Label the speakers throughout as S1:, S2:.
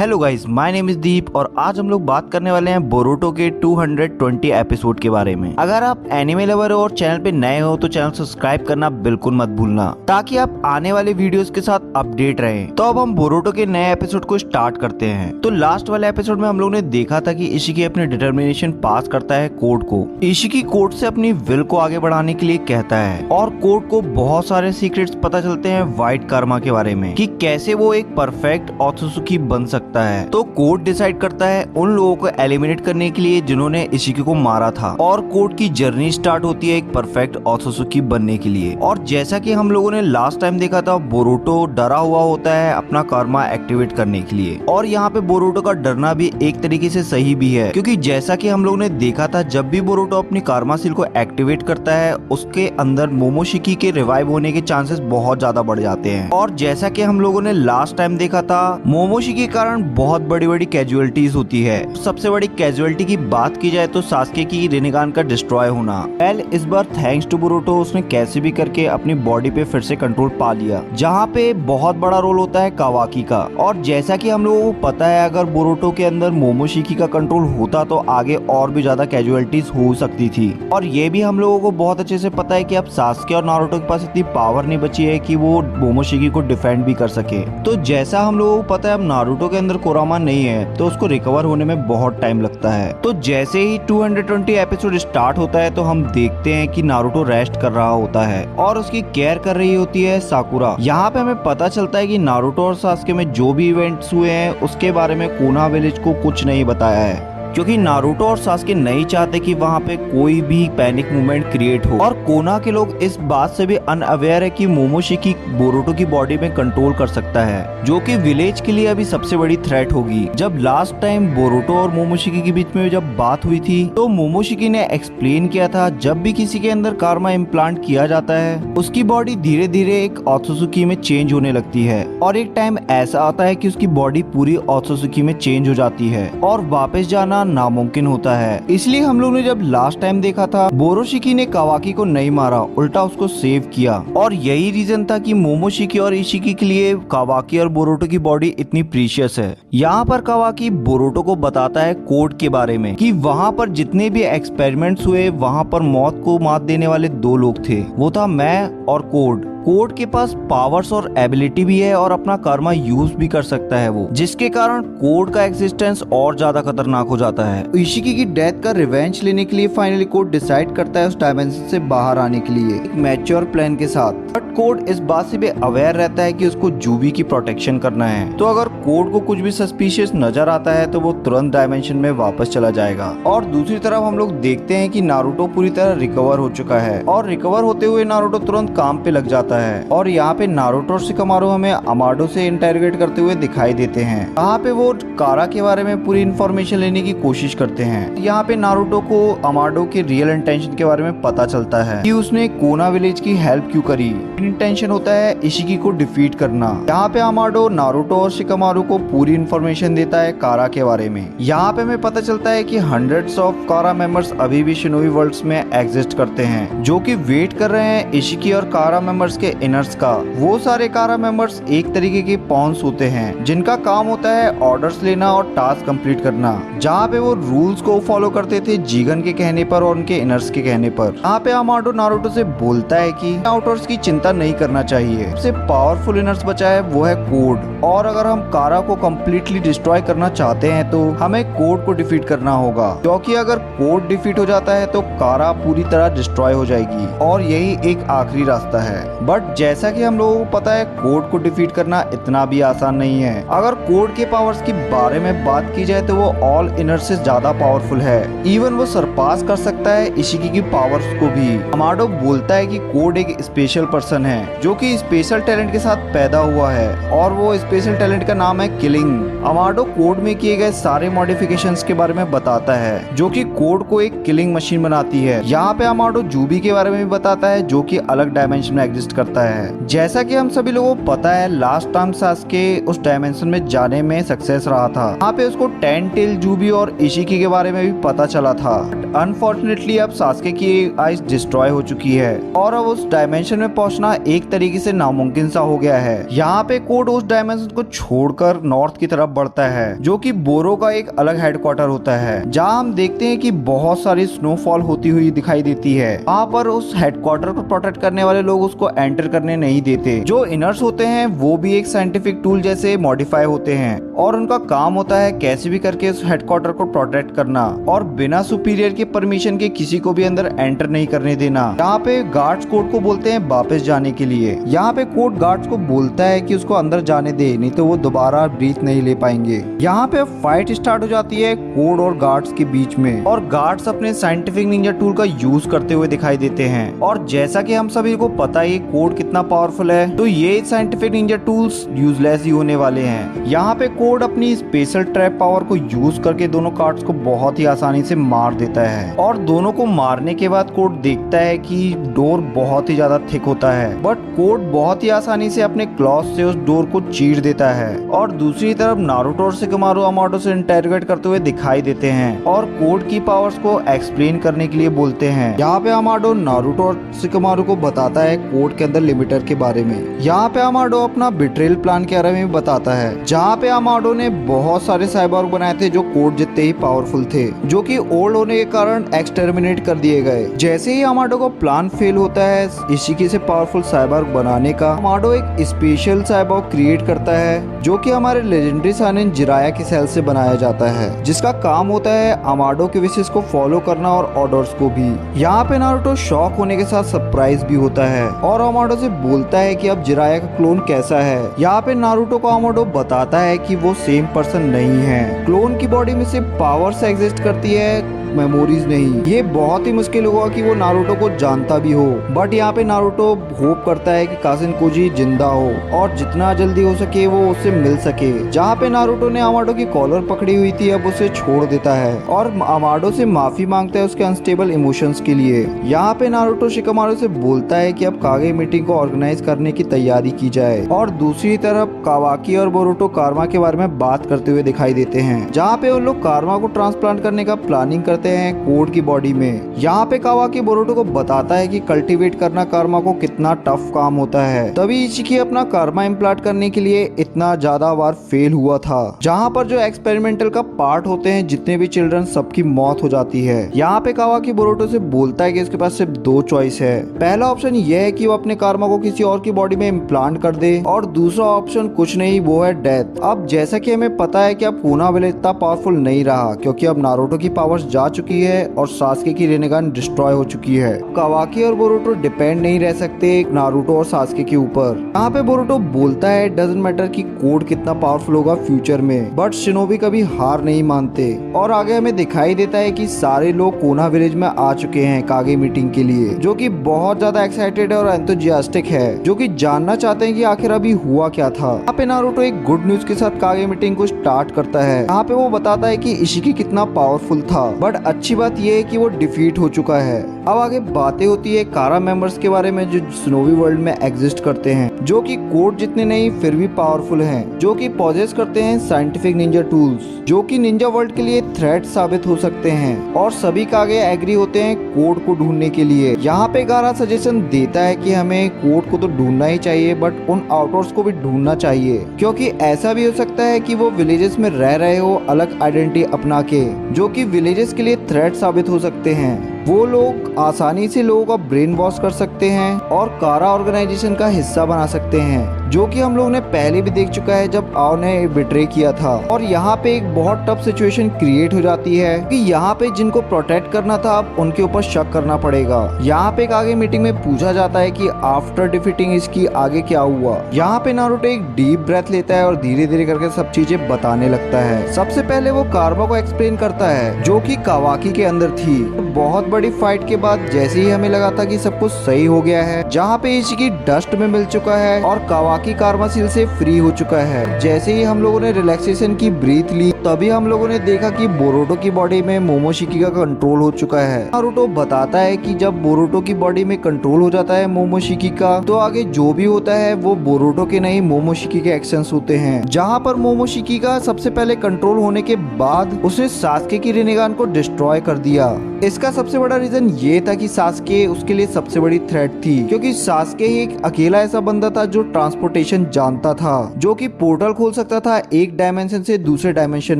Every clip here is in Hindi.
S1: Hello guys, my name is Deep और आज हम लोग बात करने वाले हैं बोरुतो के 220 एपिसोड के बारे में। अगर आप एनिमे लवर हो और चैनल पे नए हो तो चैनल सब्सक्राइब करना बिल्कुल मत भूलना ताकि आप आने वाले वीडियोस के साथ अपडेट रहें। तो अब हम बोरुतो के नए एपिसोड को स्टार्ट करते हैं। तो लास्ट वाले एपिसोड में हम लोग ने देखा था कि इशिकी अपने डिटर्मिनेशन पास करता है कोड को। इशिकी कोड से अपनी विल को आगे बढ़ाने के लिए कहता है और कोड को बहुत सारे सीक्रेट्स पता चलते हैं व्हाइट कर्मा के बारे में कि कैसे वो एक परफेक्ट ओत्सुकी बन सकता है। तो कोड डिसाइड करता है उन लोगों को एलिमिनेट करने के लिए जिन्होंने इशिकी को मारा था और कोड की जर्नी स्टार्ट होती है एक परफेक्ट ओत्सुकी बनने के लिए। और जैसा कि हम लोगों ने लास्ट टाइम देखा था, बोरुतो डरा हुआ होता है अपना कर्मा एक्टिवेट करने के लिए। और यहाँ पे बोरुतो का डरना भी एक तरीके से सही भी है, क्योंकि जैसा कि हम लोगों ने देखा था, जब भी बोरुतो अपनी कर्मा सील को एक्टिवेट करता है उसके अंदर मोमोशिकी के रिवाइव होने के चांसेस बहुत ज्यादा बढ़ जाते हैं। और जैसा कि हम लोगों ने लास्ट टाइम देखा था, मोमोशिकी के कारण बहुत बड़ी बड़ी कैजुअलिटीज होती है। सबसे बड़ी कैजुअलिटी की बात की जाए तो सास्के की रिनेगान का डिस्ट्रॉय होना। वेल, इस बार थैंक्स टू बोरुतो उसने कैसे भी करके अपनी बॉडी पे फिर से कंट्रोल पा लिया, जहाँ पे बहुत बड़ा रोल होता है कावाकी का। और जैसा कि हम लोगों को पता है, अगर बोरुतो के अंदर मोमोशिकी का कंट्रोल होता तो आगे और भी ज्यादा कैजुअलिटीज हो सकती थी। और ये भी हम लोगों को बहुत अच्छे से पता है कि अब सास्के और नारुतो के पास इतनी पावर नहीं बची है कि वो मोमोशिकी को डिफेंड भी कर सके। तो जैसा हम लोगों को पता है, अब नारुतो के अंदर कोरामा नहीं है तो उसको रिकवर होने में बहुत टाइम लगता है। तो जैसे ही 220 एपिसोड स्टार्ट होता है तो हम देखते हैं कि नारुतो रेस्ट कर रहा होता है और उसकी केयर कर रही होती है साकुरा। यहाँ पे हमें पता चलता है कि नारुतो और सास्के में जो भी इवेंट्स हुए हैं उसके बारे में कोना विलेज को कुछ नहीं बताया है, क्योंकि नारुतो और सास्के नहीं चाहते कि वहाँ पे कोई भी पैनिक मूवमेंट क्रिएट हो। और कोना के लोग इस बात से भी अनअवेयर है कि मोमोशिकी बोरुतो की बॉडी में कंट्रोल कर सकता है, जो कि विलेज के लिए अभी सबसे बड़ी थ्रेट होगी। जब लास्ट टाइम बोरुतो और मोमोशिकी के बीच में जब बात हुई थी तो मोमोशिकी ने एक्सप्लेन किया था, जब भी किसी के अंदर कर्मा इम्प्लांट किया जाता है उसकी बॉडी धीरे धीरे एक ओत्सुकी में चेंज होने लगती है और एक टाइम ऐसा आता है कि उसकी बॉडी पूरी ओत्सुकी में चेंज हो जाती है और वापस जाना नामुमकिन होता है। इसलिए हम लोग ने जब लास्ट टाइम देखा था, बोरोशिकी ने कावाकी को नहीं मारा, उल्टा उसको सेव किया। और यही रीजन था कि मोमोशिकी और इशिकी के लिए कावाकी और बोरुतो की बॉडी इतनी प्रीशियस है। यहाँ पर कावाकी बोरुतो को बताता है कोड के बारे में कि वहाँ पर जितने भी एक्सपेरिमेंट्स हुए वहाँ पर मौत को मात देने वाले दो लोग थे, वो था मैं और कोड। कोड के पास पावर्स और एबिलिटी भी है और अपना कर्मा यूज भी कर सकता है वो, जिसके कारण कोड का एक्सिस्टेंस और ज्यादा खतरनाक हो जाता है। इशिकी की डेथ का रिवेंज लेने के लिए फाइनली कोड डिसाइड करता है उस डायमेंशन से बाहर आने के लिए एक मैच्योर प्लान के साथ। बट कोड इस बात से भी अवेयर रहता है कि उसको जूबी की प्रोटेक्शन करना है। तो अगर कोड को कुछ भी सस्पिशियस नजर आता है तो वो तुरंत डायमेंशन में वापस चला जाएगा। और दूसरी तरफ हम लोग देखते हैं कि नारुतो पूरी तरह रिकवर हो चुका है और रिकवर होते हुए नारुतो तुरंत काम पे लग जाता है। और यहाँ पे नारुतो और शिकामारू हमें अमाडो से इंटरोगेट करते हुए दिखाई देते हैं। यहाँ पे वो कारा के बारे में पूरी इन्फॉर्मेशन लेने की कोशिश करते हैं। यहाँ पे नारुतो को अमाडो के रियल इंटेंशन के बारे में पता चलता है कि उसने कोना विलेज की हेल्प क्यों करी। इंटेंशन होता है इशिकी को डिफीट करना। यहाँ पे अमाडो नारुतो और शिकामारू को पूरी इन्फॉर्मेशन देता है कारा के बारे में। यहाँ पे हमें पता चलता है कि हंड्रेड्स ऑफ कारा मेंबर्स अभी भी शिनोबी वर्ल्ड्स में एग्जिस्ट करते हैं, जो कि वेट कर रहे हैं इशिकी और कारा मेंबर्स के इनर्स का। वो सारे कारा मेंबर्स एक तरीके के पॉन्स होते हैं जिनका काम होता है ऑर्डर्स लेना और टास्क कंप्लीट करना, जहाँ पे वो रूल्स को फॉलो करते थे जीगन के कहने पर और उनके इनर्स के कहने पर। यहाँ पे अमाडो नारुतो से बोलता है कि आउटर्स की चिंता नहीं करना चाहिए, सबसे पावरफुल इनर्स बचा है वो है कोड। और अगर हम कारा को कम्प्लीटली डिस्ट्रॉय करना चाहते हैं तो हमें कोड को डिफीट करना होगा, क्योंकि अगर कोड डिफीट हो जाता है तो कारा पूरी तरह डिस्ट्रॉय हो जाएगी और यही एक आखिरी रास्ता है। बट जैसा कि हम लोगों को पता है, कोड को डिफीट करना इतना भी आसान नहीं है। अगर कोड के पावर्स के बारे में बात की जाए तो वो ऑल इनर से ज्यादा पावरफुल है। इवन वो सरपास कर सकता है इशिकी की पावर्स को भी। अमाडो बोलता है कि कोड एक स्पेशल पर्सन है जो कि स्पेशल टैलेंट के साथ पैदा हुआ है और वो स्पेशल टैलेंट का नाम है किलिंग। अमाडो कोड में किए गए सारे मॉडिफिकेशंस के बारे में बताता है जो कि कोड को एक किलिंग मशीन बनाती है। यहाँ पे अमाडो जूबी के बारे में भी बताता है जो कि अलग डायमेंशन में एग्जिस्ट करता है। जैसा कि हम सभी लोगों को पता है, लास्ट टाइम सास्के उस डायमेंशन में जाने में सक्सेस रहा था। यहाँ पे उसको 10 टेल जूबी और इशिकी के बारे में भी पता चला था। अनफॉर्चुनेटली अब सास्के की आइस डिस्ट्रॉय हो चुकी है और अब उस डायमेंशन में पहुंचना पहुंचना एक तरीके से नामुमकिन सा हो गया है। यहाँ पे कोड उस डायमेंशन को छोड़कर नॉर्थ की तरफ बढ़ता है, जो कि बोरो का एक अलग हेडक्वार्टर होता है, जहाँ हम देखते हैं कि बहुत सारी स्नोफॉल होती हुई दिखाई देती है। वहाँ पर उस हेडक्वार्टर को प्रोटेक्ट करने वाले लोग उसको एंटर करने नहीं देते। जो इनर्स होते हैं वो भी एक साइंटिफिक टूल जैसे मॉडिफाई होते हैं और उनका काम होता है कैसे भी करके उस हेडक्वार्टर को प्रोटेक्ट करना और बिना सुपीरियर के परमिशन के किसी को भी अंदर एंटर नहीं करने देना। यहाँ पे गार्ड्स कोड को बोलते हैं वापस जाने के लिए। यहाँ पे कोड गार्ड्स को बोलता है कि उसको अंदर जाने दे, नहीं तो वो दोबारा ब्रीथ नहीं ले पाएंगे। यहाँ पे फाइट स्टार्ट हो जाती है कोड और गार्ड्स के बीच में और गार्ड्स अपने साइंटिफिक निंजा टूल का यूज करते हुए दिखाई देते हैं। और जैसा कि हम सभी को पता है कोड कितना पावरफुल है, तो ये साइंटिफिक निंजा टूल्स यूजलेस ही होने वाले हैं। यहाँ पे कोड अपनी स्पेशल ट्रैप पावर को यूज करके दोनों गार्ड्स को बहुत ही आसानी से मार देता है और दोनों को मारने के बाद कोड देखता है कि डोर बहुत ही ज्यादा थिक होता है, बट कोड बहुत ही आसानी से अपने क्लॉथ से उस डोर को चीर देता है। और दूसरी तरफ नारुतो और शिकमारू अमाडो से इंटरोगेट करते हुए दिखाई देते हैं और कोड की पावर्स को एक्सप्लेन करने के लिए बोलते हैं। यहाँ पे अमाडो नारुतो और शिकमारू को बताता है कोड के अंदर लिमिटर के बारे में। यहाँ पे अमाडो अपना बिट्रेल प्लान के बारे में बताता है, जहाँ पे अमाडो ने बहुत सारे साइबॉर्ग बनाए थे जो कोड जितने ही पावरफुल थे, जो कि ओल्ड होने के कारण एक्सटर्मिनेट कर दिए गए। जैसे ही अमाडो को प्लान फेल होता है इशिकी से पावरफुल साइबॉर्ग बनाने का, अमाडो एक स्पेशल साइबॉर्ग क्रिएट करता है जो कि हमारे लेजेंडरी सानिन जिराया की सेल से बनाया जाता है, जिसका काम होता है अमाडो के विशेष को फॉलो करना और ऑर्डर्स को भी। यहाँ पे नारुतो शॉक होने के साथ सरप्राइज भी होता है और अमाडो से बोलता है कि अब जिराया का क्लोन कैसा है। यहाँ पे नारुतो को अमाडो बताता है कि वो सेम पर्सन नहीं है, क्लोन की बॉडी में सिर्फ पावर्स एग्जिस्ट करती है, मेमोरीज नहीं। ये बहुत ही मुश्किल होगा कि वो नारुतो को जानता भी हो, बट यहाँ पे नारुतो होप करता है कि कासिन कोजी जिंदा हो और जितना जल्दी हो सके वो उससे मिल सके। जहाँ पे नारुतो ने अमाडो की कॉलर पकड़ी हुई थी अब उसे छोड़ देता है और अमाडो से माफी मांगता है उसके अनस्टेबल इमोशंस के लिए। यहाँ पे नारुतो शिकमारू से बोलता है कि अब कागे मीटिंग को ऑर्गेनाइज करने की तैयारी की जाए और दूसरी तरफ कावाकी और बोरुतो कारमा के बारे में बात करते हुए दिखाई देते हैं, जहाँ पे उन लोग कारमा को ट्रांसप्लांट करने का प्लानिंग करते हैं कोड की बॉडी में। यहाँ पे कावाकी बोरुतो को बताता है कि कल्टीवेट करना कारमा को कितना टफ काम होता है, तभी इशिकी अपना कारमा इम्प्लांट करने के लिए इतना ज्यादा बार फेल हुआ था। जहाँ पर जो एक्सपेरिमेंटल का पार्ट होते हैं जितने भी चिल्ड्रन सबकी मौत हो जाती है। यहाँ पे कावाकी बोरुतो से बोलता है कि उसके पास सिर्फ दो चॉइस है। पहला ऑप्शन यह है कि वो अपने कारमा को किसी और की बॉडी में इम्प्लांट कर दे और दूसरा ऑप्शन कुछ नहीं, वो है डेथ। अब जैसा कि हमें पता है कि अब कुना विलेज इतना पावरफुल नहीं रहा क्योंकि अब नारुतो की पावर्स जा चुकी है और सास्के की रेनेगान डिस्ट्रॉय हो चुकी है। कावाकी और बोरुतो डिपेंड नहीं रह सकते नारुतो और सास्के के ऊपर। यहाँ पे बोरुतो बोलता है डजंट मैटर कि कोड कितना पावरफुल होगा फ्यूचर में, बट शिनोबी कभी हार नहीं मानते। और आगे हमें दिखाई देता है कि सारे लोग कोना विलेज में आ चुके हैं कागे मीटिंग के लिए, जो कि बहुत ज्यादा एक्साइटेड और एंथुजियास्टिक है, जो कि जानना चाहते हैं कि आखिर अभी हुआ क्या था। यहाँ पे नारुतो एक गुड न्यूज के साथ कागे मीटिंग को स्टार्ट करता है। यहाँ पे वो बताता है कि इशिकी कितना पावरफुल था, बट अच्छी बात यह है कि वो डिफीट हो चुका है। अब आगे बातें होती है कारा मेंबर्स के बारे में जो स्नोवी वर्ल्ड में एग्जिस्ट करते हैं, जो कि कोड जितने नहीं फिर भी पावरफुल हैं, जो कि पॉजेस करते हैं साइंटिफिक निंजा टूल्स, जो कि निंजा वर्ल्ड के लिए थ्रेट साबित हो सकते हैं। और सभी कागे एग्री होते हैं कोड को ढूंढने के लिए। यहाँ पे गारा सजेशन देता है कि हमें कोड को तो ढूंढना ही चाहिए, बट उन आउटर्स को भी ढूंढना चाहिए, क्योंकि ऐसा भी हो सकता है कि वो विलेजेस में रह रहे हो अलग आइडेंटिटी अपना के, जो कि विलेजेस के लिए थ्रेट साबित हो सकते हैं। वो लोग आसानी से लोगों का ब्रेन वॉश कर सकते हैं और कारा ऑर्गेनाइजेशन का हिस्सा बना सकते हैं, जो कि हम लोग ने पहले भी देख चुका है जब आओ ने बिट्रे किया था। और यहाँ पे एक बहुत टफ सिचुएशन क्रिएट हो जाती है कि यहाँ पे जिनको प्रोटेक्ट करना था अब उनके ऊपर शक करना पड़ेगा। यहाँ पे एक आगे मीटिंग में पूछा जाता है कि आफ्टर डिफीटिंग इसकी आगे क्या हुआ। यहाँ पे नारुतो एक डीप ब्रेथ लेता है और धीरे धीरे करके सब चीजें बताने लगता है। सबसे पहले वो कारमा को एक्सप्लेन करता है जो कि कावाकी के अंदर थी। बहुत बड़ी फाइट के बाद जैसे ही हमें लगा था कि सब कुछ सही हो गया है, जहाँ पे इशिकी डस्ट में मिल चुका है और कावाकी कारमा सील से फ्री हो चुका है, जैसे ही हम लोगों ने रिलैक्सेशन की ब्रीथ ली तभी हम लोगों ने देखा कि बोरुतो की बॉडी में मोमोशिकी का कंट्रोल हो चुका है। नारुतो बताता है कि जब बोरुतो की बॉडी में कंट्रोल हो जाता है मोमोशिकी का, तो आगे जो भी होता है वो बोरुतो के नहीं मोमोशिकी के एक्शंस होते हैं। जहाँ पर मोमोशिकी का सबसे पहले कंट्रोल होने के बाद उसने सास्के की रेनेगान को डिस्ट्रॉय कर दिया। इसका सबसे बड़ा रीजन ये था कि सास्के उसके लिए सबसे बड़ी थ्रेट थी, क्योंकि सास्के ही एक अकेला ऐसा बंदा था जो ट्रांसपोर्टेशन जानता था, जो कि पोर्टल खोल सकता था एक डायमेंशन से दूसरे डायमेंशन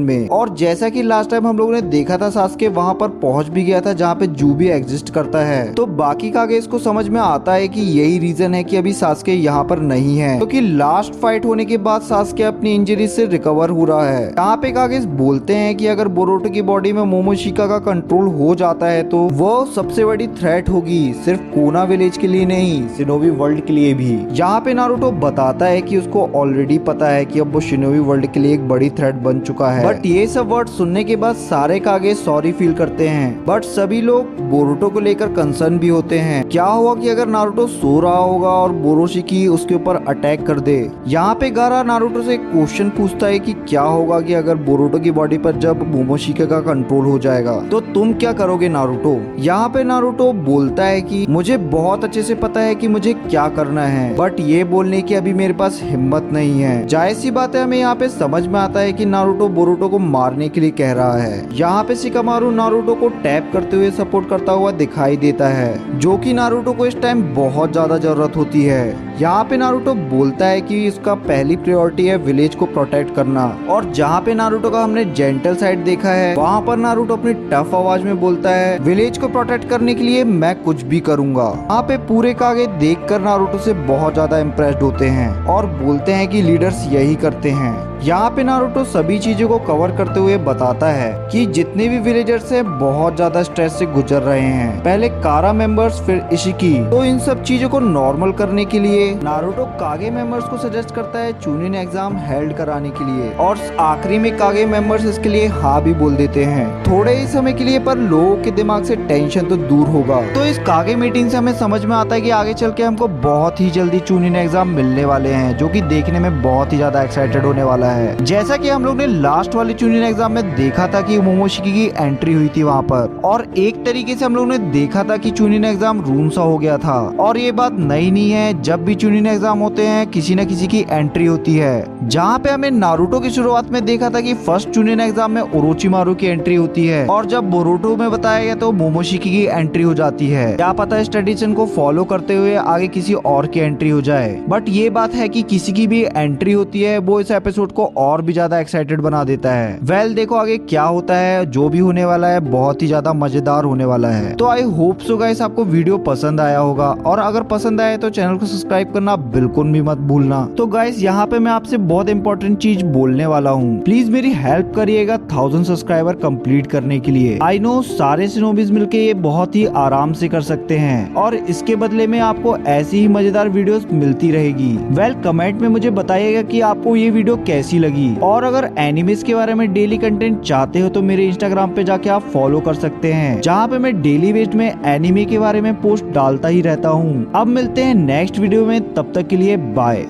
S1: में। और जैसा कि लास्ट टाइम हम लोगों ने देखा था, सास्के वहां पर पहुंच भी गया था जहाँ पे जू भी एग्जिस्ट करता है। तो बाकी का आगे इसको समझ में आता है कि यही रीजन है कि अभी सास्के यहाँ पर नहीं है, क्योंकि लास्ट फाइट होने के बाद सास्के अपनी इंजरी से रिकवर हो रहा है। यहाँ पे कागे बोलते हैं कि अगर बोरुतो की बॉडी में मोमोशिका का कंट्रोल हो जाता है तो वो सबसे बड़ी थ्रेट होगी, सिर्फ कोना विलेज के लिए नहीं, शिनोबी वर्ल्ड के लिए भी। यहाँ पे नारुतो बताता है कि उसको ऑलरेडी पता है कि अब वो शिनोबी वर्ल्ड के लिए एक बड़ी थ्रेट बन चुका है। बट ये सब वर्ड सुनने के बाद सारे कागे सॉरी फील करते हैं, बट सभी लोग बोरुतो को लेकर कंसर्न भी होते हैं। क्या हुआ कि अगर नारुतो सो रहा होगा और बोरोशिकी उसके ऊपर अटैक कर दे। यहाँ पे गारा नारुतो से एक क्वेश्चन पूछता है कि क्या होगा कि अगर बोरुतो की बॉडी पर जब मोमोशिका का कंट्रोल हो जाएगा तो तुम क्या करोगे नारुतो। यहाँ पे नारुतो बोलता है कि मुझे बहुत अच्छे से पता है कि मुझे क्या करना है, बट ये बोलने की अभी मेरे पास हिम्मत नहीं है। जाहिर सी बात है, हमें यहाँ पे समझ में आता है कि नारुतो बोरुतो को मारने के लिए कह रहा है। यहाँ पे शिकामारु नारुतो को टैप करते हुए सपोर्ट करता हुआ दिखाई देता है, जो कि नारुतो को इस टाइम बहुत ज्यादा जरूरत होती है। यहाँ पे नारुतो बोलता है कि इसका पहली प्रायोरिटी है विलेज को प्रोटेक्ट करना। और जहाँ पे नारुतो का हमने जेंटल साइड देखा है, वहाँ पर नारुतो अपनी टफ आवाज में बोलता है विलेज को प्रोटेक्ट करने के लिए मैं कुछ भी करूंगा। यहाँ पे पूरे कागे देखकर नारुतो से बहुत ज्यादा इम्प्रेस्ड होते हैं और बोलते हैं कि लीडर्स यही करते हैं। यहाँ पे नारुतो सभी चीजों को कवर करते हुए बताता है कि जितने भी विलेजर्स हैं बहुत ज्यादा स्ट्रेस से गुजर रहे हैं, पहले कारा मेंबर्स फिर इशिकी। तो इन सब चीजों को नॉर्मल करने के लिए नारुतो कागे मेंबर्स को सजेस्ट करता है चूनिन एग्जाम हेल्ड कराने के लिए, और आखिरी में कागे मेंबर्स इसके लिए हाँ भी बोल देते हैं थोड़े ही समय के लिए, पर लोगों के दिमाग से टेंशन तो दूर होगा। तो इस कागे मीटिंग से हमें समझ में आता है कि आगे चल के हमको बहुत ही जल्दी चूनिन एग्जाम मिलने वाले हैं, जो कि देखने में बहुत ही ज्यादा एक्साइटेड होने वाला है। जैसा कि हम लोग ने लास्ट वाली चूनिन एग्जाम में देखा था कि मोमोशिकी की एंट्री हुई थी वहाँ पर, और एक तरीके से हम लोग ने देखा था कि चूनिन एग्जाम रूम सा हो गया था। और ये बात नई नहीं है, जब भी चूनिन एग्जाम होते हैं किसी न किसी की एंट्री होती है। जहाँ पे हमें नारुतो की शुरुआत में देखा था कि फर्स्ट चूनिन एग्जाम में ओरोचिमारू की एंट्री होती है, और जब बोरुतो में बताया गया तो मोमोशिकी की एंट्री हो जाती है। क्या पता इस ट्रेडिशन को फॉलो करते हुए आगे किसी और की एंट्री हो जाए, बट ये बात है कि किसी की भी एंट्री होती है वो इस एपिसोड को और भी ज्यादा एक्साइटेड बना देता है। वेल देखो आगे क्या होता है, जो भी होने वाला है बहुत ही ज्यादा मजेदार होने वाला है। तो आई होप सो गाइस आपको वीडियो पसंद आया होगा, और अगर पसंद आया तो चैनल को सब्सक्राइब करना बिल्कुल भी मत भूलना। तो गाइस यहाँ पे मैं आपसे बहुत इंपॉर्टेंट चीज बोलने वाला हूँ, प्लीज मेरी हेल्प करिएगा 1000 सब्सक्राइबर कंप्लीट करने के लिए। आई नो सारे शिनोबीज मिलके ये बहुत ही आराम से कर सकते हैं, और इसके बदले में आपको ऐसी ही मजेदार वीडियोस मिलती रहेगी। वेल कमेंट में मुझे बताइएगा कि आपको ये वीडियो कैसी लगी, और अगर एनिमेस के बारे में डेली कंटेंट चाहते हो तो मेरे इंस्टाग्राम पे जाके आप फॉलो कर सकते हैं, जहाँ पे मैं डेली बेस्ड में एनिमे के बारे में पोस्ट डालता ही रहता हूँ। अब मिलते हैं नेक्स्ट वीडियो में, तब तक के लिए बाय।